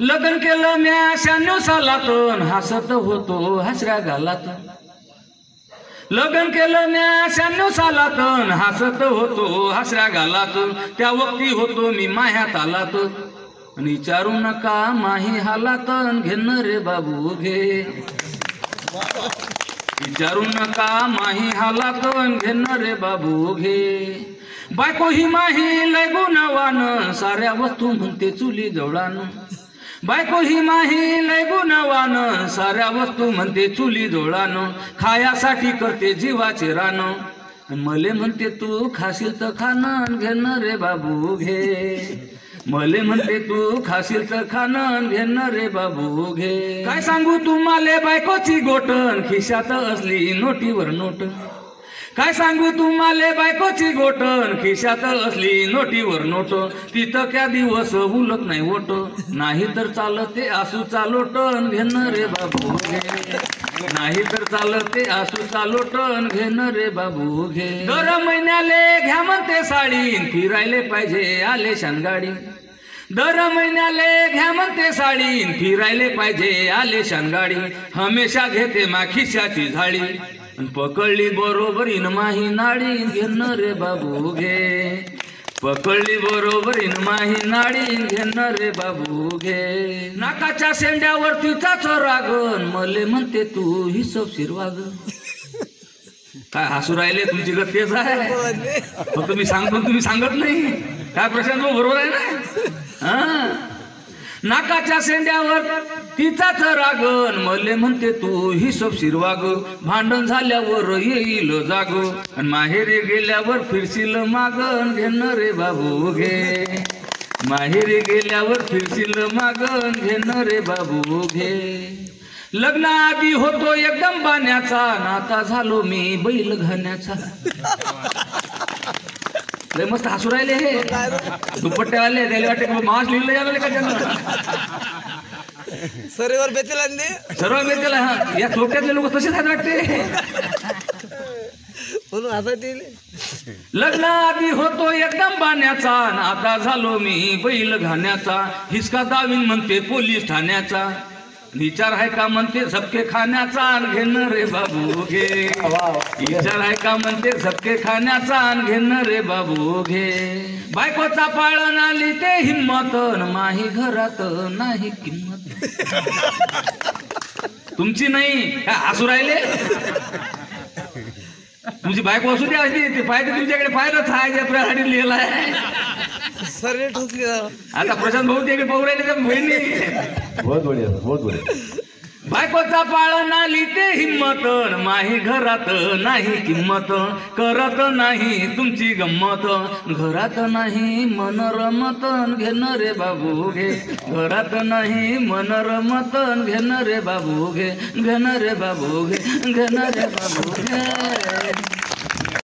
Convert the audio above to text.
लग्न केलं म्या 96 सालातून हसत होतो हसऱ्या गालात. लग्न केलं म्या 96 सालातून हसत होतो हसऱ्या गालात. त्या वक्ती होतो मी माह्या तालात. विचारू नका माही हालात घेन रे बाबू घे. विचारू नका माही हालात घेन रे बाबू घे. बायको ही माही लय गुणवान साऱ्या वस्तू म्हणते चुली जवळान. बायको ही माही लय गुणवान साऱ्या वस्तू म्हणते चुली जवळान. खायासाठी करते जीवाचे रान. मले म्हणते तू खाशील तर खाणं घेन रे बाबू घे. मले म्हणते तू खाशील तर खाणं घेन रे बाबू घे. काय सांगू तुम्हाला बायकोची गोटन खिशात असली नोटीवर नोट. काय सांगू तुम्हाला बायकोची गोटन खिशात असली नोटीवर नोट. तिथं क्या दिवस उलट नाही ओट. नाही तर चालते आसू चालोटन घेन रे बाबू घे. नाही तर चालते आसू चालोटन घेन रे बाबू घे. दर महिन्याले घ्या म्हणते साडी फिरायले पाहिजे आले शानगाडी. दर महिन्याले घ्या म्हणते साडी फिरायले पाहिजे आले शानगाडी. हमेशा घेते मा खिशाची झाडी. पकडली बरोबरीन माही नाडी घेन रे बाबू घे. पकडली बरोबरीन माही नाडी घेन रे बाबू घे. नाकाच्या शेंड्यावर तिचाच रागन मले म्हणते तू हिशोबशीर वाग. काय हसू राहिले तुमची गत तेच आहे. फक्त मी सांगतो तुम्ही सांगत नाही. काय प्रशांत बरोबर आहे ना. नाकाच्या शेंड्यावर तिचाच रागन मले म्हणते तू हिशोबशीर वाग. भांडण झाल्यावर येईल जाग. आणि माहेरी गेल्यावर फिरशील मागन घेन रे बाबू घे. माहेरी गेल्यावर फिरशील मागन घेन रे बाबू घे. लग्नाआधी होतो एकदम बाण्याचा नाता झालो मी बैल घाण्याचा. लय मस्त हसू राहिले हे दुपट्टे आले त्याला वाटते मास लिहिलं जाणार का त्यांना. सर्वर बेतेल सर्व बेतेल. हा या थोडक्यातले लोक तसेच आहेत वाटते. म्हणून हातात येईल. लग्न आधी होतो एकदम बाण्याचा नाता झालो मी बैल घाण्याचा. हिसका दावीन म्हणते पोलीस ठाण्याचा. विचार आहे का म्हणते झपके खाण्याचा घेन रे बाबू घे. विचार आहे का म्हणते झपके खाण्याचा घेन रे बाबू घे. बायकोचा पाळण आली ते हिम्मत माही घरात नाही किंमत. तुमची नाही काय हसू राहिले. तुमची बायको असू द्या ते फायदे तुमच्याकडे फायदाच आहे आपल्यासाठी लिहिला आहे. सर ठोकली आता प्रशांत भाऊ त्याकडे पाहू राहिले का बहिणी. बहुत बढ़िया बहुत बढ़िया. बायकोचा पाळण आली ते हिम्मत माही घरात नाही किंमत. करत नाही तुमची गंमत घरात नाही मन रमत घेन रे बाबू घे. घरात नाही मन रमत घेन रे बाबू घे. घेन रे बाबू घे. घेन रे बाबू घे.